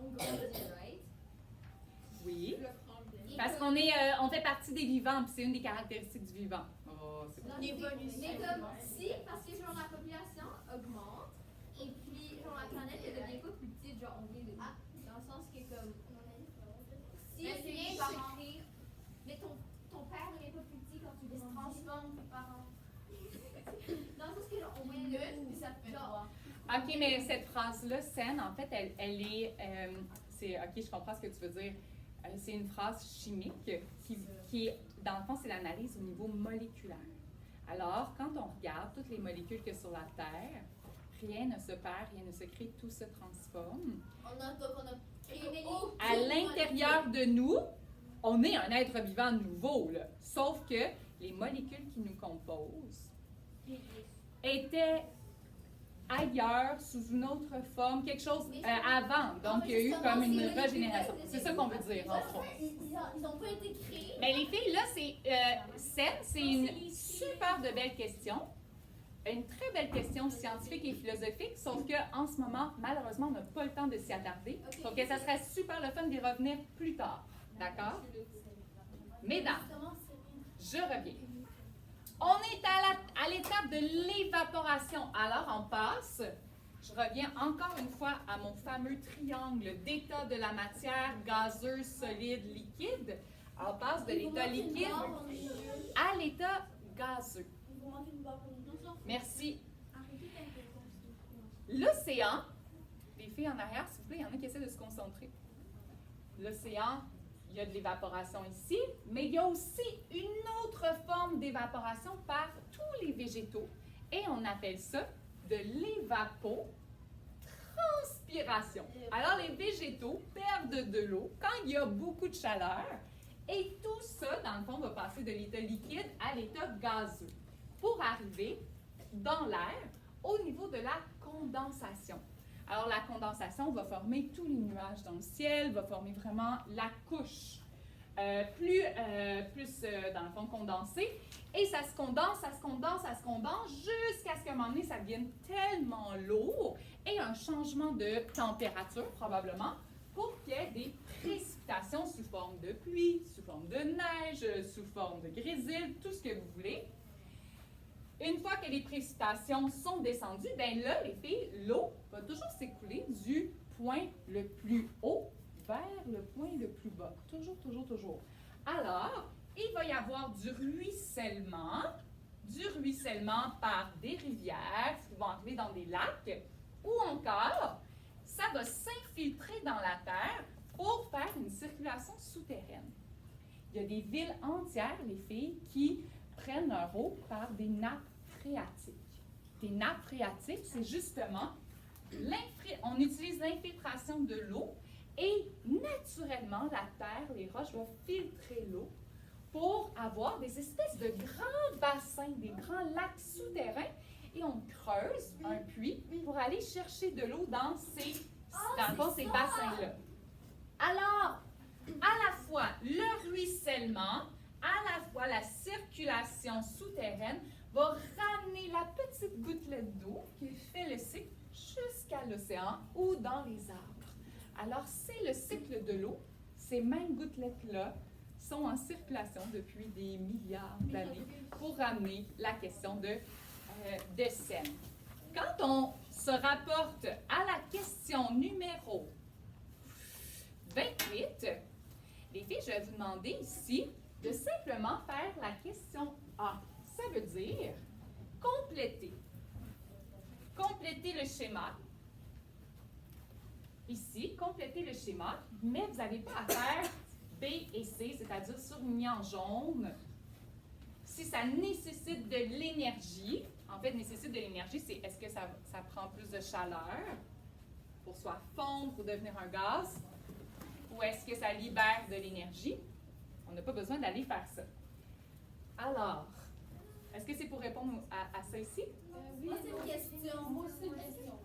on grandit, right? Oui. Le franglais. Parce qu'on on fait partie des vivants, puis c'est une des caractéristiques du vivant. Oh, c'est bon. L'évolution. Mais comme, si, parce que genre la population augmente, et puis genre la planète elle devient pas plus petite, genre, on vient de où? Dans le sens que, comme, si Mais tu c'est viens les parents. s'écrire, mais ton père n'est pas plus petit quand tu Ils se grandis. transforment, tes parents. Dans le sens que, genre, on vient de où? ça fait Genre, OK, mais cette phrase-là, saine, en fait, elle est... OK, je comprends ce que tu veux dire. C'est une phrase chimique qui est, dans le fond, c'est l'analyse au niveau moléculaire. Alors, quand on regarde toutes les molécules que sur la Terre, rien ne se perd, rien ne se crée, tout se transforme. On a créé À l'intérieur de nous, on est un être vivant nouveau, là. Sauf que les molécules qui nous composent étaient ailleurs, sous une autre forme, quelque chose avant. Donc, il y a eu comme une régénération. C'est ça qu'on veut dire, en fond. Ils n'ont pas été créés. Mais les filles, là, c'est une super de belle question. Une très belle question scientifique et philosophique, sauf qu'en ce moment, malheureusement, on n'a pas le temps de s'y attarder. Donc, ça serait super le fun d'y revenir plus tard. D'accord? Mesdames, je reviens. On est à l'étape de l'évaporation. Alors, on passe, je reviens encore une fois à mon fameux triangle d'état de la matière gazeuse, solide, liquide. On passe de l'état liquide à l'état gazeux. Merci. L'océan, les filles en arrière, s'il vous plaît, il y en a qui essaient de se concentrer. L'océan, il y a de l'évaporation ici, mais il y a aussi une autre forme d'évaporation par tous les végétaux et on appelle ça de l'évapotranspiration. Alors, les végétaux perdent de l'eau quand il y a beaucoup de chaleur et tout ça, dans le fond, va passer de l'état liquide à l'état gazeux pour arriver dans l'air au niveau de la condensation. Alors, la condensation va former tous les nuages dans le ciel, va former vraiment la couche plus dans le fond, condensée. Et ça se condense, ça se condense, ça se condense, jusqu'à ce qu'à un moment donné, ça devienne tellement lourd et un changement de température, probablement, pour qu'il y ait des précipitations sous forme de pluie, sous forme de neige, sous forme de grésil, tout ce que vous voulez. Une fois que les précipitations sont descendues, bien là, les filles, l'eau va toujours s'écouler du point le plus haut vers le point le plus bas. Toujours, toujours, toujours. Alors, il va y avoir du ruissellement par des rivières qui vont arriver dans des lacs, ou encore, ça va s'infiltrer dans la terre pour faire une circulation souterraine. Il y a des villes entières, les filles, qui prennent leur eau par des nappes phréatiques. Des nappes phréatiques, c'est justement, on utilise l'infiltration de l'eau et naturellement, la terre, les roches vont filtrer l'eau pour avoir des espèces de grands bassins, des grands lacs souterrains et on creuse un puits pour aller chercher de l'eau dans ces bassins-là. Alors, à la fois le ruissellement, à la fois la circulation souterraine va ramener la petite gouttelette d'eau qui fait le cycle jusqu'à l'océan ou dans les arbres. Alors, c'est le cycle de l'eau. Ces mêmes gouttelettes-là sont en circulation depuis des milliards d'années pour ramener la question de scène. Quand on se rapporte à la question numéro 28, les filles, je vais vous demander ici de simplement faire la question A. Ça veut dire compléter. Compléter le schéma. Ici, compléter le schéma, mais vous n'avez pas à faire B et C, c'est-à-dire surligner en jaune. Si ça nécessite de l'énergie, en fait, nécessite de l'énergie, c'est est-ce que ça prend plus de chaleur pour soit fondre ou devenir un gaz, ou est-ce que ça libère de l'énergie? On n'a pas besoin d'aller faire ça. Alors, est-ce que c'est pour répondre à ça ici? Moi, c'est une question. Moi, c'est une question.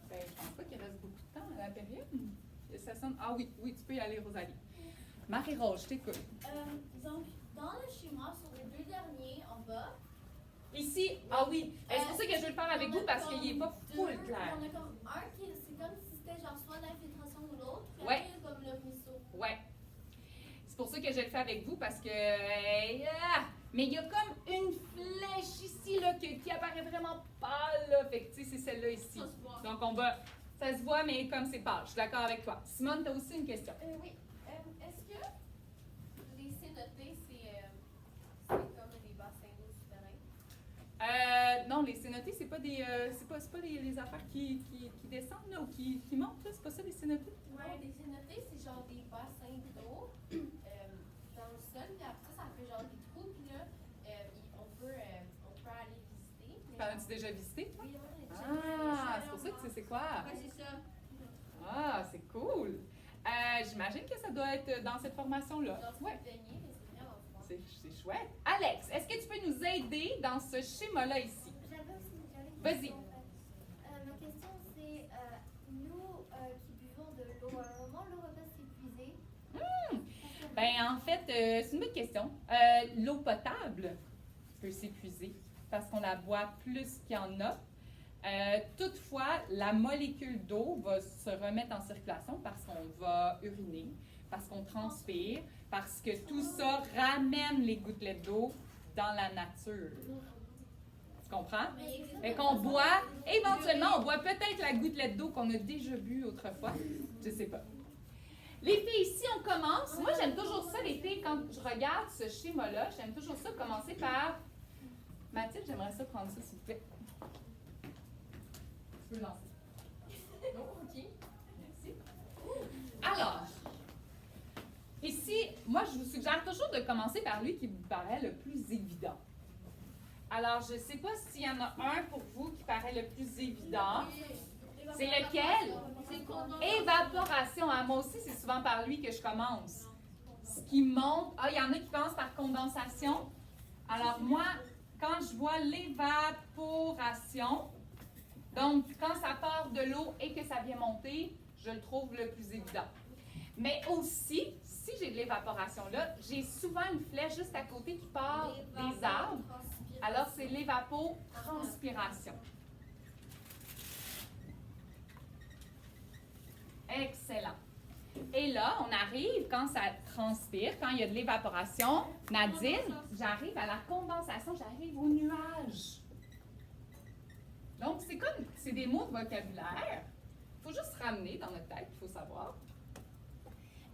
Ben, je pense pas qu'il reste beaucoup de temps à la période. Ça sonne... Ah oui, tu peux y aller, Rosalie. Marie-Rose, je t'écoute. Donc, dans le schéma, sur les deux derniers en bas, Ici, ah oui, c'est pour ça que je veux le faire avec vous parce qu'il n'est pas full clair. on a comme un qui, c'est comme si c'était genre soit l'infiltration ou l'autre, puis Ouais. après, il y a comme le ruisseau. Ouais. C'est pour ça que je le fais avec vous parce que... mais il y a comme une flèche ici là, qui apparaît vraiment pâle. Là. Fait que, tu sais, c'est celle-là ici. Donc, on va Ça se voit, mais comme c'est pâle. Je suis d'accord avec toi. Simone, tu as aussi une question. Oui. Est-ce que les cénotés, c'est comme des bassins d'eau souterrains? Non, les cénotés, c'est pas les affaires qui descendent là, ou qui montent, là. C'est pas ça, les cénotés? Ouais, des cénotés, c'est genre des bassins d'eau dans le sol, puis après ça fait genre des trous, puis là, on peut aller visiter. T'en as-tu déjà visité, toi? Oui, on a déjà Ah, c'est pour ça que tu sais c'est quoi? Ouais, c'est ça. Ah, c'est cool! J'imagine que ça doit être dans cette formation-là. Genre, tu peux Ouais, te baigner, mais c'est vraiment froid. c'est chouette. Alex, est-ce que tu peux nous aider dans ce schéma-là ici? J'avais aussi une Vas-y. question, en fait. Ma question, c'est nous qui buvons de l'eau, à un moment, l'eau va pas s'épuiser. Ben, en fait, c'est une bonne question. L'eau potable peut s'épuiser parce qu'on la boit plus qu'il y en a. Toutefois, la molécule d'eau va se remettre en circulation parce qu'on va uriner, parce qu'on transpire, parce que tout ça ramène les gouttelettes d'eau dans la nature. Tu comprends? Fait qu'on boit, éventuellement, on boit peut-être la gouttelette d'eau qu'on a déjà bu autrefois. Je sais pas. Les filles, ici, on commence. Moi, j'aime toujours ça, les filles, quand je regarde ce schéma-là, j'aime toujours ça commencer par... Mathilde, j'aimerais ça prendre ça, s'il vous plaît. Tu peux lancer. OK. Merci. Alors, ici, moi, je vous suggère toujours de commencer par lui qui vous paraît le plus évident. Alors, je ne sais pas s'il y en a un pour vous qui paraît le plus évident. C'est lequel? Évaporation. Ah, moi aussi, c'est souvent par lui que je commence. Ce qui monte. Ah, il y en a qui commencent par condensation. Alors, moi, quand je vois l'évaporation, donc quand ça part de l'eau et que ça vient monter, je le trouve le plus évident. Mais aussi, si j'ai de l'évaporation là, j'ai souvent une flèche juste à côté qui part des arbres. Alors, c'est l'évapotranspiration. Excellent. Et là, on arrive, quand ça transpire, quand il y a de l'évaporation, Nadine, j'arrive à la condensation, j'arrive au nuage. Donc, c'est des mots de vocabulaire. Il faut juste ramener dans notre tête, il faut savoir.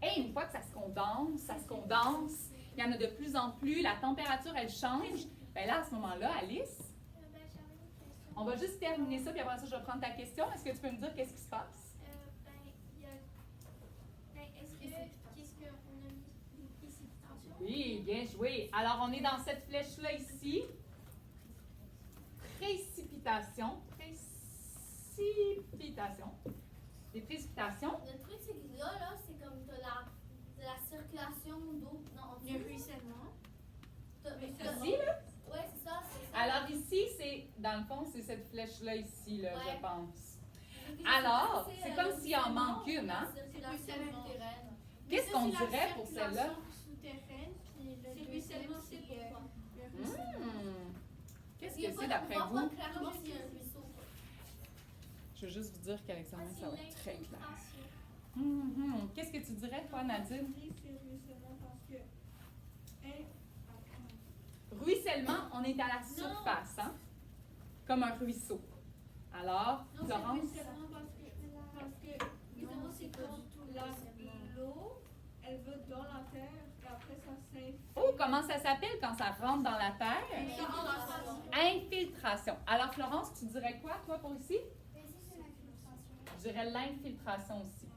Et une fois que ça se condense, il y en a de plus en plus, la température, elle change. Bien là, à ce moment-là, Alice, on va juste terminer ça, puis après ça, je vais prendre ta question. Est-ce que tu peux me dire qu'est-ce qui se passe? Qu'est-ce qu'on a mis des précipitations? Oui, bien joué. Alors, on est dans cette flèche-là ici. Précipitation. Des précipitations. Le truc, c'est que là, c'est comme de la circulation d'eau. Non, Il y a ruissellement. Ici, là? Ouais, c'est ça. Alors, ici, dans le fond, c'est cette flèche-là ici, là, Ouais. je pense. Alors, c'est comme s'il en manque une, hein? Circulation souterraine. Qu'est-ce qu'on dirait pour celle-là? Souterraine, puis le C'est deuxième, ruissellement, c'est c'est pourquoi? le ruissellement. Qu'est-ce Il y a que pas c'est de- d'après on voit vous? pas clairement s'il y a un ruisseau. Je veux juste vous dire qu'à l'examen, ça va être très clair. L'infiltration. Qu'est-ce que tu dirais, toi, Nadine? C'est ruissellement parce que Ruissellement, on est à la surface, hein? Comme un ruisseau. Alors, non, c'est Florence? ruissellement parce que Non, c'est pas du tout l'eau, elle va dans la terre et après ça s'infiltre. Oh, comment ça s'appelle quand ça rentre dans la terre? Infiltration. Alors, Florence, tu dirais quoi, toi, pour ici? Mais si c'est l'infiltration. Je dirais l'infiltration aussi.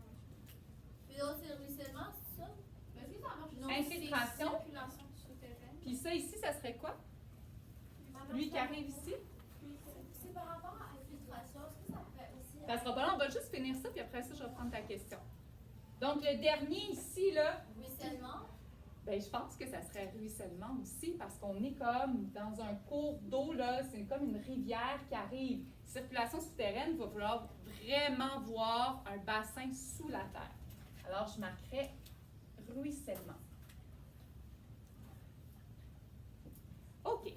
Puis là, c'est le ruissellement, c'est ça? Est-ce que ça marche? Non, Infiltration. C'est circulation souterraine. Puis ça, ici, ça serait quoi? Lui qui arrive ici? C'est par rapport à l'infiltration. Est-ce que ça fait aussi. Ça sera pas long, on va juste finir ça, puis après ça, je vais prendre ta question. Donc, le dernier ici, là, Ruissellement. ben, je pense que ça serait ruissellement aussi, parce qu'on est comme dans un cours d'eau, là, c'est comme une rivière qui arrive. Circulation souterraine, il va falloir vraiment voir un bassin sous la terre. Alors, je marquerai ruissellement. OK.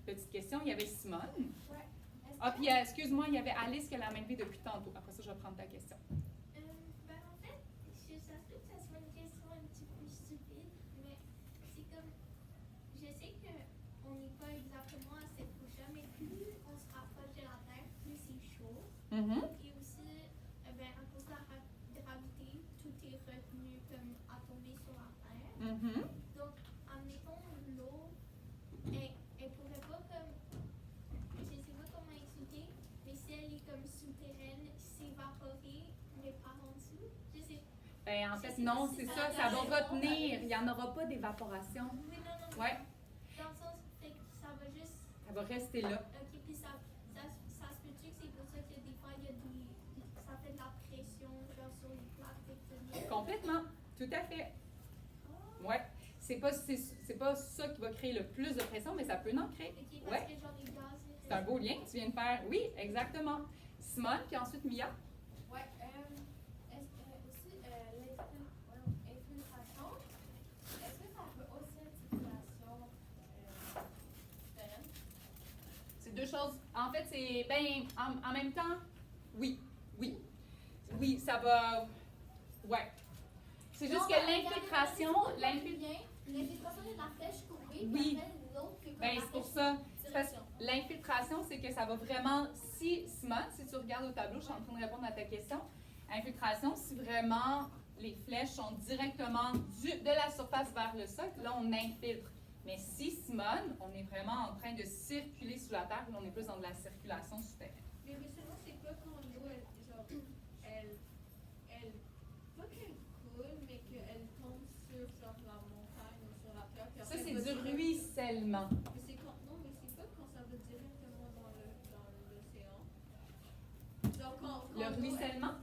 Petite question, il y avait Simone. Ah, puis excuse-moi, il y avait Alice qui a la main levée depuis tantôt. Après ça, je vais prendre ta question. En fait, ça se peut que ça soit une question un petit peu stupide, mais c'est comme, je sais qu'on n'est pas exactement à cette couche-là, mais plus on se rapproche de la Terre, plus c'est chaud. Mhm. Et aussi, Mhm. Donc, admettons, l'eau, elle pourrait pas comme, je sais pas comment expliquer, mais si elle est comme souterraine, s'évaporer, mais par en dessous, je sais. Ben, en fait, non, c'est ça, ça va retenir. Il n'y en aura pas d'évaporation. Oui, non. Ouais, Dans le sens, fait que ça va juste, ça va rester là. ok, puis ça se peut-tu que c'est pour ça que des fois, ça fait de la pression, genre sur les plaques tectoniques. Complètement, tout à fait. Ouais, c'est pas ça qui va créer le plus de pression, mais ça peut en créer. Ok, parce Ouais, que genre les gaz, c'est un beau lien que tu viens de faire. Oui, exactement. Simone, puis ensuite Mia. Ouais, est-ce que aussi l'infiltration, est-ce que ça peut aussi être circulation souterraine? C'est deux choses. En fait, c'est ben en même temps, oui, ça va. Ouais. C'est juste que l'infiltration, L'infiltration de la flèche courée, Oui. puis après l'autre que ben c'est pour ça. C'est parce que l'infiltration, c'est que ça va vraiment. Si Simone, si tu regardes au tableau, je suis en train de répondre à ta question. Infiltration, si vraiment les flèches sont directement de la surface vers le sol, là on infiltre. Mais si Simone, on est vraiment en train de circuler sous la terre, là on est plus dans de la circulation souterraine. Mais ruissellement, c'est quoi quand l'eau, pas qu'elle coule, mais qu'elle tombe sur genre la montagne ou sur la terre? puis Ça, après, c'est elle va du direct- ruissellement. Mais c'est quand, non, mais c'est pas quand ça va directement dans l'océan. Genre quand Le l'eau, ruissellement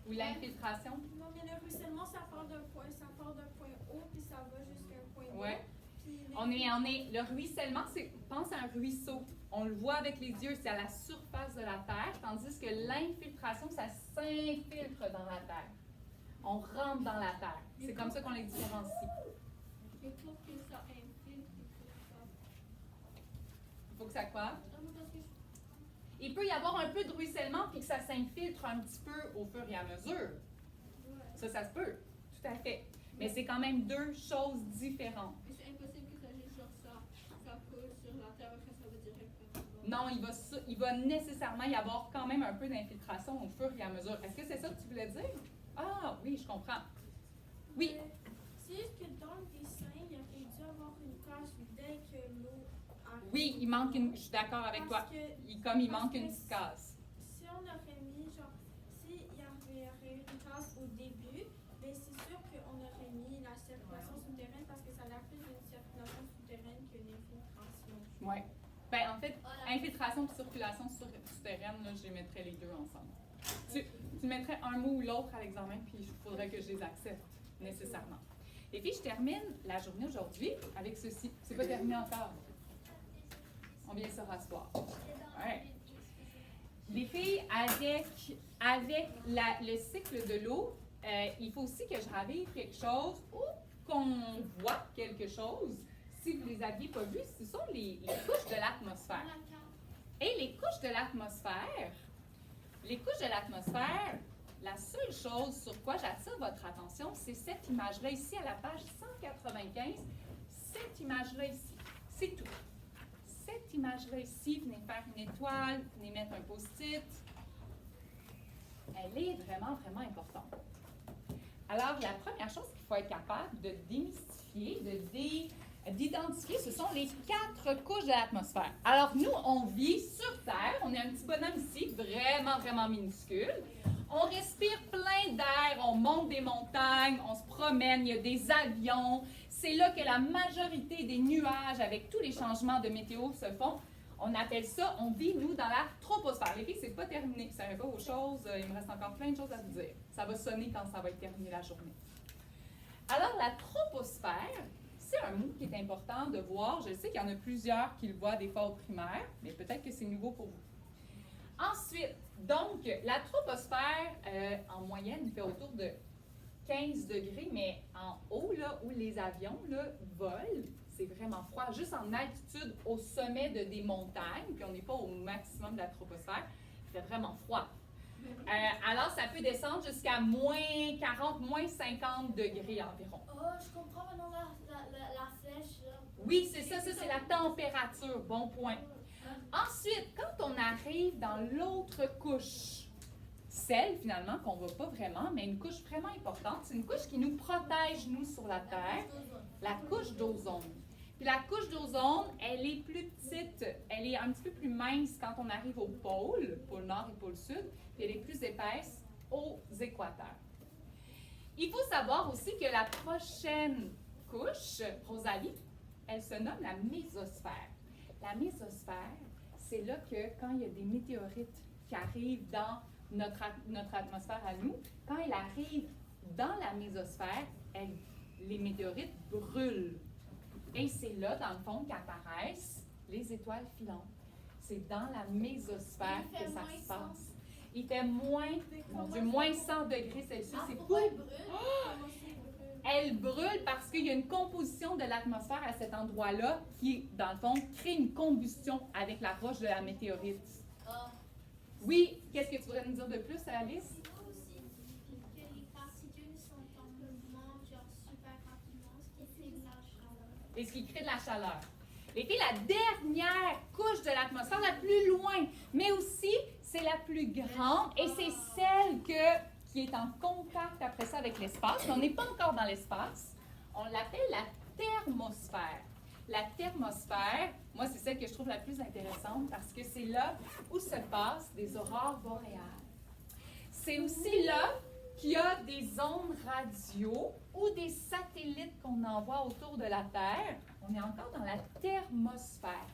ou l'infiltration? Non, mais le ruissellement, ça part d'un point haut, puis ça va jusqu'à un point bas. Ouais. Puis Le ruissellement, pense à un ruisseau. On le voit avec les yeux, c'est à la surface de la terre, tandis que l'infiltration, ça s'infiltre dans la terre. On rentre dans la terre. C'est comme ça qu'on les différencie. mais pour que ça infiltre, il faut que ça. Il faut que ça quoi? Non, mais parce que Il peut y avoir un peu de ruissellement puis que ça s'infiltre un petit peu au fur et à mesure. Ça se peut. Tout à fait. Mais c'est quand même deux choses différentes. mais c'est impossible que ça juste genre ça coule sur la terre après ça va directement. Non, il va nécessairement y avoir quand même un peu d'infiltration au fur et à mesure. Est-ce que c'est ça que tu voulais dire? Ah, oui, je comprends. Oui. c'est juste que dans le dessin, il aurait dû avoir une tache dès que l'eau arrive. Oui, il manque une. Je suis d'accord avec toi. Parce que Il manque une petite case. si on aurait mis, genre, s'il y aurait eu une tasse au début, ben c'est sûr qu'on aurait mis la circulation souterraine parce que ça a plus d'une circulation souterraine que l'infiltration. Oui. Ben, en fait, infiltration et circulation souterraine, là, je les mettrais les deux ensemble. Tu mettrais un mot ou l'autre à l'examen, puis il faudrait que je les accepte, nécessairement. Les filles, je termine la journée aujourd'hui avec ceci. C'est pas terminé encore. On vient se rasseoir. Ouais. Les filles, avec le cycle de l'eau, il faut aussi que je ravive quelque chose ou qu'on voit quelque chose. Si vous ne les aviez pas vus, ce sont les couches de l'atmosphère. Et les couches de l'atmosphère, la seule chose sur quoi j'attire votre attention, c'est cette image-là ici à la page 195. Cette image-là ici, c'est tout. Cette image-là ici, venez faire une étoile, venez mettre un post-it. Elle est vraiment, vraiment importante. Alors, la première chose qu'il faut être capable de démystifier, d'identifier, ce sont les 4 couches de l'atmosphère. Alors, nous, on vit sur Terre. On est un petit bonhomme ici, vraiment, vraiment minuscule. On respire plein d'air, on monte des montagnes, on se promène, il y a des avions. C'est là que la majorité des nuages, avec tous les changements de météo, se font. On appelle ça, on vit, nous, dans la troposphère. Les filles, c'est pas terminé. Vous ne savez pas aux choses, il me reste encore plein de choses à vous dire. Ça va sonner quand ça va être terminé la journée. Alors, la troposphère, c'est un mot qui est important de voir. Je sais qu'il y en a plusieurs qui le voient des fois au primaire, mais peut-être que c'est nouveau pour vous. Ensuite, donc, la troposphère, en moyenne, il fait autour de 15 degrés, mais en haut, là, où les avions là, volent, c'est vraiment froid. Juste en altitude, au sommet de des montagnes, puis on n'est pas au maximum de la troposphère, il fait vraiment froid. Alors, ça peut descendre jusqu'à moins 40, moins 50 degrés environ. Oh, je comprends maintenant la flèche. Là. Oui, c'est ça, c'est la température. Bon point. Ensuite, quand on arrive dans l'autre couche, celle finalement qu'on ne voit pas vraiment, mais une couche vraiment importante. C'est une couche qui nous protège, nous, sur la Terre, la couche d'ozone. Puis la couche d'ozone, elle est plus petite, elle est un petit peu plus mince quand on arrive au pôle Nord et pôle Sud, puis elle est plus épaisse aux équateurs. Il faut savoir aussi que la prochaine couche, Rosalie, elle se nomme la mésosphère. La mésosphère, c'est là que quand il y a des météorites qui arrivent dans notre atmosphère à nous, quand elles arrivent dans la mésosphère, les météorites brûlent. Et c'est là, dans le fond, qu'apparaissent les étoiles filantes. C'est dans la mésosphère que ça se passe. Il fait moins 100 degrés Celsius. C'est fou. Elle brûle parce qu'il y a une composition de l'atmosphère à cet endroit-là qui, dans le fond, crée une combustion avec la roche de la météorite. Oui, qu'est-ce que tu voudrais nous dire de plus, Alice? C'est pas aussi que les particules sont en mouvement, genre super rapidement, ce qui crée de la chaleur. Et ce qui crée de la chaleur. Et puis la dernière couche de l'atmosphère, la plus loin, mais aussi c'est la plus grande et c'est celle qui est en contact après ça avec l'espace. On n'est pas encore dans l'espace. On l'appelle la thermosphère. La thermosphère, moi, c'est celle que je trouve la plus intéressante parce que c'est là où se passent des aurores boréales. C'est aussi là qu'il y a des ondes radio ou des satellites qu'on envoie autour de la Terre. On est encore dans la thermosphère.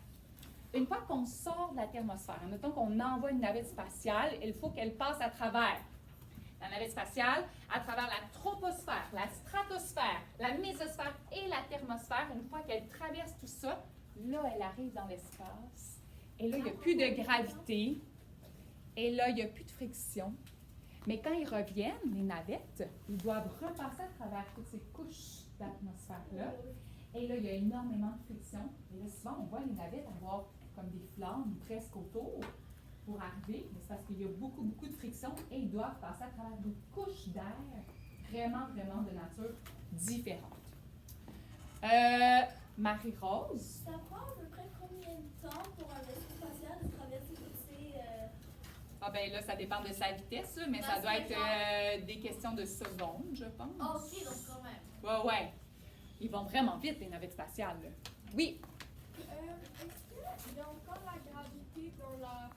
Une fois qu'on sort de la thermosphère, mettons qu'on envoie une navette spatiale, il faut qu'elle passe à travers la navette spatiale, à travers la troposphère, la stratosphère, la mésosphère et la thermosphère. Une fois qu'elle traverse tout ça, là, elle arrive dans l'espace. Et là, il n'y a plus de gravité. Et là, il n'y a plus de friction. Mais quand ils reviennent, les navettes, ils doivent repasser à travers toutes ces couches d'atmosphère-là. Et là, il y a énormément de friction. Et là, souvent, on voit les navettes avoir comme des flammes presque autour pour arriver. Mais c'est parce qu'il y a beaucoup, beaucoup de friction et ils doivent passer à travers des couches d'air vraiment, vraiment de nature différente. Marie-Rose? Ça prend à peu près combien de temps pour un vaisseau spatial de traverser toutes ces... Ah ben là, ça dépend de sa vitesse, là, mais ça doit être des questions de secondes, je pense. Ok, donc quand même. Ouais. Ils vont vraiment vite, les navettes spatiales. Là. Oui? Est-ce qu'il y a encore la gravité dans la